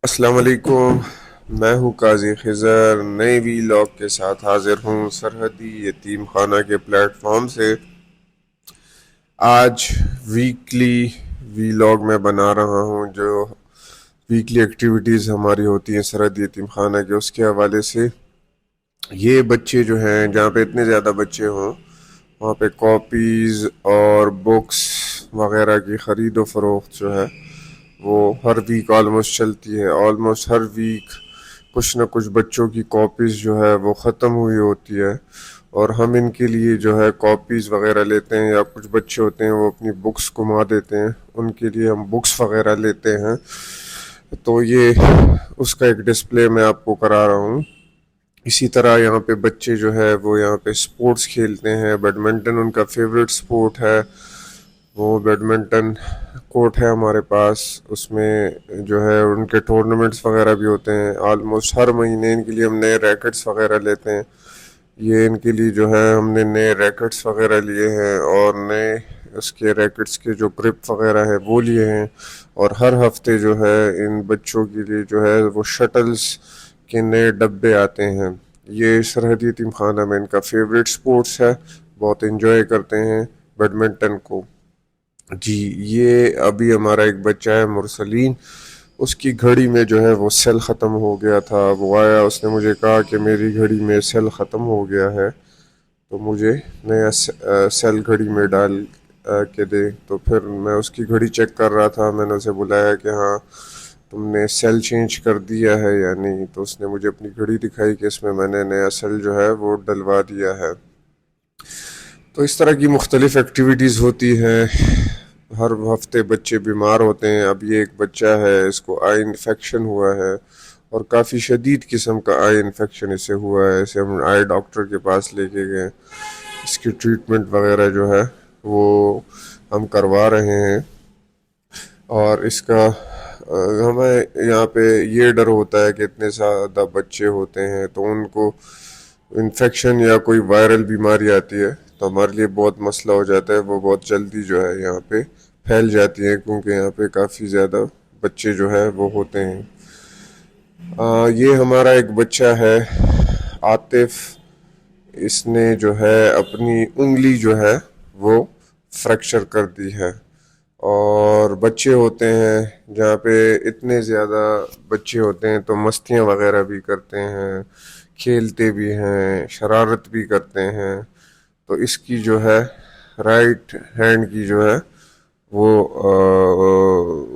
السلام علیکم، میں ہوں قاضی خضر، نئے وی لاگ کے ساتھ حاضر ہوں سرحدی یتیم خانہ کے پلیٹ فارم سے۔ آج ویکلی وی لاگ میں بنا رہا ہوں جو ویکلی ایکٹیویٹیز ہماری ہوتی ہیں سرحدی یتیم خانہ کے، اس کے حوالے سے۔ یہ بچے جو ہیں، جہاں پہ اتنے زیادہ بچے ہوں وہاں پہ کاپیز اور بکس وغیرہ کی خرید و فروخت جو ہے وہ ہر ویک آلموسٹ چلتی ہے۔ آلموسٹ ہر ویک کچھ نہ کچھ بچوں کی کاپیز جو ہے وہ ختم ہوئی ہوتی ہے، اور ہم ان کے لیے جو ہے کاپیز وغیرہ لیتے ہیں، یا کچھ بچے ہوتے ہیں وہ اپنی بکس گما دیتے ہیں، ان کے لیے ہم بکس وغیرہ لیتے ہیں۔ تو یہ اس کا ایک ڈسپلے میں آپ کو کرا رہا ہوں۔ اسی طرح یہاں پہ بچے جو ہے وہ یہاں پہ سپورٹس کھیلتے ہیں۔ بیڈمنٹن ان کا فیوریٹ سپورٹ ہے، وہ بیڈمنٹن کورٹ ہے ہمارے پاس، اس میں جو ہے ان کے ٹورنامنٹس وغیرہ بھی ہوتے ہیں۔ آلموسٹ ہر مہینے ان کے لیے ہم نئے ریکٹس وغیرہ لیتے ہیں۔ یہ ان کے لیے جو ہے ہم نے نئے ریکٹس وغیرہ لیے ہیں، اور نئے اس کے ریکٹس کے جو گرپ وغیرہ ہے وہ لیے ہیں، اور ہر ہفتے جو ہے ان بچوں کے لیے جو ہے وہ شٹلز کے نئے ڈبے آتے ہیں۔ یہ سرحدی یتیم خانہ میں ان کا فیوریٹ سپورٹس ہے، بہت انجوائے کرتے ہیں بیڈمنٹن کو۔ جی، یہ ابھی ہمارا ایک بچہ ہے مرسلین، اس کی گھڑی میں جو ہے وہ سیل ختم ہو گیا تھا۔ وہ آیا، اس نے مجھے کہا کہ میری گھڑی میں سیل ختم ہو گیا ہے، تو مجھے نیا سیل گھڑی میں ڈال کے دے۔ تو پھر میں اس کی گھڑی چیک کر رہا تھا، میں نے اسے بلایا کہ ہاں تم نے سیل چینج کر دیا ہے یا نہیں، تو اس نے مجھے اپنی گھڑی دکھائی کہ اس میں میں نے نیا سیل جو ہے وہ ڈلوا دیا ہے۔ تو اس طرح کی مختلف ایکٹیویٹیز ہوتی ہیں۔ ہر ہفتے بچے بیمار ہوتے ہیں۔ اب یہ ایک بچہ ہے، اس کو آئی انفیکشن ہوا ہے، اور کافی شدید قسم کا آئی انفیکشن اسے ہوا ہے۔ اسے ہم آئی ڈاکٹر کے پاس لے کے گئے، اس کی ٹریٹمنٹ وغیرہ جو ہے وہ ہم کروا رہے ہیں۔ اور اس کا ہمیں یہاں پہ یہ ڈر ہوتا ہے کہ اتنے زیادہ بچے ہوتے ہیں تو ان کو انفیکشن یا کوئی وائرل بیماری آتی ہے تو ہمارے لیے بہت مسئلہ ہو جاتا ہے، وہ بہت جلدی جو ہے یہاں پہ پھیل جاتی ہیں، کیونکہ یہاں پہ کافی زیادہ بچے جو ہے وہ ہوتے ہیں۔ یہ ہمارا ایک بچہ ہے عاطف، اس نے جو ہے اپنی انگلی جو ہے وہ فریکچر کر دی ہے۔ اور بچے ہوتے ہیں جہاں پہ اتنے زیادہ بچے ہوتے ہیں تو مستیاں وغیرہ بھی کرتے ہیں، کھیلتے بھی ہیں، شرارت بھی کرتے ہیں۔ تو اس کی جو ہے رائٹ ہینڈ کی جو ہے وہ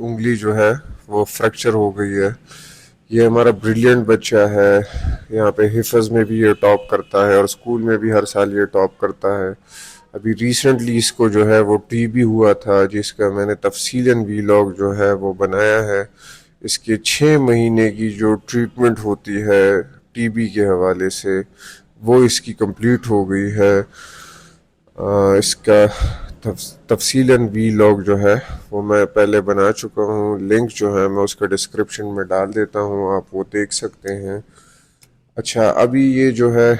انگلی جو ہے وہ فریکچر ہو گئی ہے۔ یہ ہمارا بریلینٹ بچہ ہے، یہاں پہ حفظ میں بھی یہ ٹاپ کرتا ہے، اور اسکول میں بھی ہر سال یہ ٹاپ کرتا ہے۔ ابھی ریسنٹلی اس کو جو ہے وہ ٹی بی ہوا تھا، جس کا میں نے تفصیلاً وی لاگ جو ہے وہ بنایا ہے۔ اس کے 6 مہینے کی جو ٹریٹمنٹ ہوتی ہے ٹی بی کے حوالے سے وہ اس کی کمپلیٹ ہو گئی ہے۔ اس کا تفصیلاً وی لاگ جو ہے وہ میں پہلے بنا چکا ہوں، لنک جو ہے میں اس کا ڈسکرپشن میں ڈال دیتا ہوں، آپ وہ دیکھ سکتے ہیں۔ اچھا، ابھی یہ جو ہے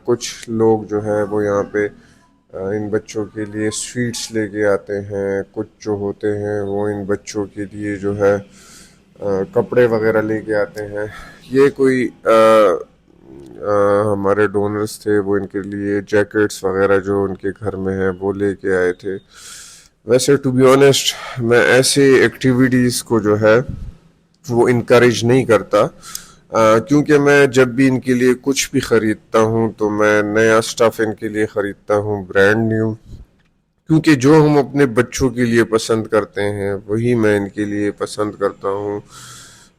کچھ لوگ جو ہے وہ یہاں پہ ان بچوں کے لیے سویٹس لے کے آتے ہیں، کچھ جو ہوتے ہیں وہ ان بچوں کے لیے جو ہے کپڑے وغیرہ لے کے آتے ہیں۔ یہ کوئی ہمارے ڈونرز تھے، وہ ان کے لیے جیکٹس وغیرہ جو ان کے گھر میں ہیں وہ لے کے آئے تھے۔ ویسے ٹو بی آنیسٹ میں ایسے ایکٹیویٹیز کو جو ہے وہ انکریج نہیں کرتا، کیونکہ میں جب بھی ان کے لیے کچھ بھی خریدتا ہوں تو میں نیا سٹف ان کے لیے خریدتا ہوں، برانڈ نیو، کیونکہ جو ہم اپنے بچوں کے لیے پسند کرتے ہیں وہی میں ان کے لیے پسند کرتا ہوں۔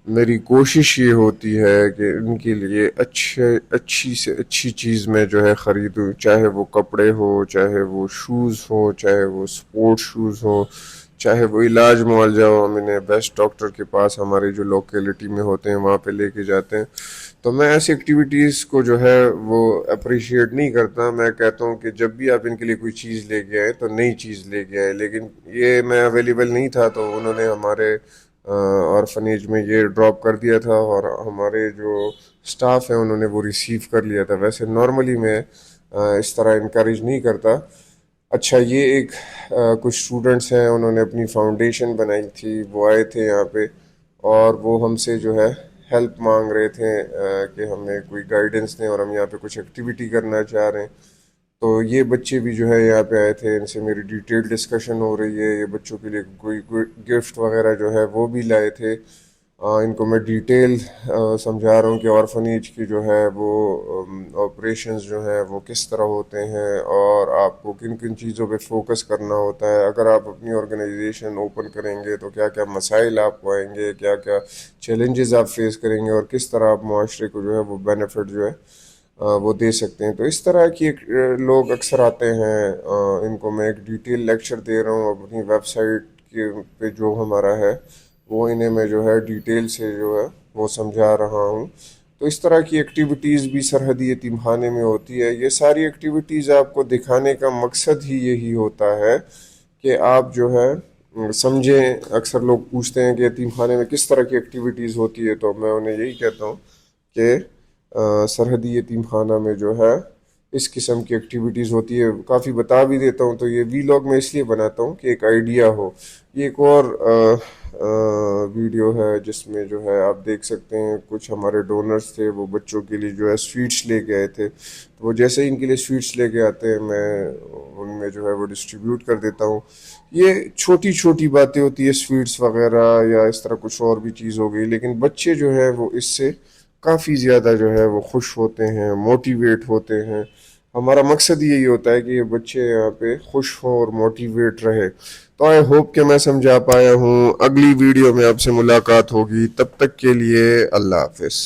میری کوشش یہ ہوتی ہے کہ ان کے لیے اچھی سے اچھی چیز میں جو ہے خریدوں، چاہے وہ کپڑے ہو، چاہے وہ شوز ہو، چاہے وہ سپورٹ شوز ہو، چاہے وہ علاج معالجہ ہو۔ ہم انہیں بیسٹ ڈاکٹر کے پاس ہماری جو لوکیلٹی میں ہوتے ہیں وہاں پہ لے کے جاتے ہیں۔ تو میں ایسی ایکٹیویٹیز کو جو ہے وہ اپریشیٹ نہیں کرتا، میں کہتا ہوں کہ جب بھی آپ ان کے لیے کوئی چیز لے کے آئے تو نئی چیز لے کے آئے۔ لیکن یہ میں اویلیبل نہیں تھا تو انہوں نے ہمارے آرفنیج میں یہ ڈراپ کر دیا تھا، اور ہمارے جو سٹاف ہیں انہوں نے وہ ریسیو کر لیا تھا۔ ویسے نارملی میں اس طرح انکریج نہیں کرتا۔ اچھا، یہ ایک کچھ اسٹوڈنٹس ہیں، انہوں نے اپنی فاؤنڈیشن بنائی تھی، وہ آئے تھے یہاں پہ اور وہ ہم سے جو ہے ہیلپ مانگ رہے تھے کہ ہمیں کوئی گائیڈنس دیں اور ہم یہاں پہ کچھ ایکٹیویٹی کرنا چاہ رہے ہیں. تو یہ بچے بھی جو ہے یہاں پہ آئے تھے، ان سے میری ڈیٹیل ڈسکشن ہو رہی ہے. یہ بچوں کے لیے کوئی گفٹ وغیرہ جو ہے وہ بھی لائے تھے. ان کو میں ڈیٹیل سمجھا رہا ہوں کہ آرفنیج کی جو ہے وہ آپریشنز جو ہیں وہ کس طرح ہوتے ہیں اور آپ کو کن کن چیزوں پہ فوکس کرنا ہوتا ہے. اگر آپ اپنی آرگنائزیشن اوپن کریں گے تو کیا کیا مسائل آپ کو آئیں گے، کیا کیا چیلنجز آپ فیس کریں گے، اور کس طرح آپ معاشرے کو جو ہے وہ بینیفٹ جو ہے وہ دے سکتے ہیں. تو اس طرح کی لوگ اکثر آتے ہیں. ان کو میں ایک ڈیٹیل لیکچر دے رہا ہوں اپنی ویب سائٹ کے پہ جو ہمارا ہے وہ انہیں میں جو ہے ڈیٹیل سے جو ہے وہ سمجھا رہا ہوں. تو اس طرح کی ایکٹیویٹیز بھی سرحدی یتیم خانے میں ہوتی ہے. یہ ساری ایکٹیویٹیز آپ کو دکھانے کا مقصد ہی یہی ہوتا ہے کہ آپ جو ہے سمجھیں. اکثر لوگ پوچھتے ہیں کہ یتیم خانے میں کس طرح کی ایکٹیویٹیز ہوتی ہے، تو میں انہیں یہی کہتا ہوں کہ سرحدی یتیم خانہ میں جو ہے اس قسم کی ایکٹیویٹیز ہوتی ہے. کافی بتا بھی دیتا ہوں. تو یہ ویلاگ میں اس لیے بناتا ہوں کہ ایک آئیڈیا ہو. یہ ایک اور ویڈیو ہے جس میں جو ہے آپ دیکھ سکتے ہیں کچھ ہمارے ڈونرز تھے، وہ بچوں کے لیے جو ہے سویٹس لے کے آئے تھے. تو وہ جیسے ہی ان کے لیے سویٹس لے کے آتے ہیں میں ان میں جو ہے وہ ڈسٹریبیوٹ کر دیتا ہوں. یہ چھوٹی چھوٹی باتیں ہوتی ہے، سویٹس وغیرہ یا اس طرح کچھ اور بھی چیز ہو گئی، لیکن بچے جو ہے وہ اس سے کافی زیادہ جو ہے وہ خوش ہوتے ہیں، موٹیویٹ ہوتے ہیں. ہمارا مقصد یہی ہوتا ہے کہ یہ بچے یہاں پہ خوش ہوں اور موٹیویٹ رہے. تو آئی ہوپ کہ میں سمجھا پایا ہوں. اگلی ویڈیو میں آپ سے ملاقات ہوگی، تب تک کے لیے اللہ حافظ.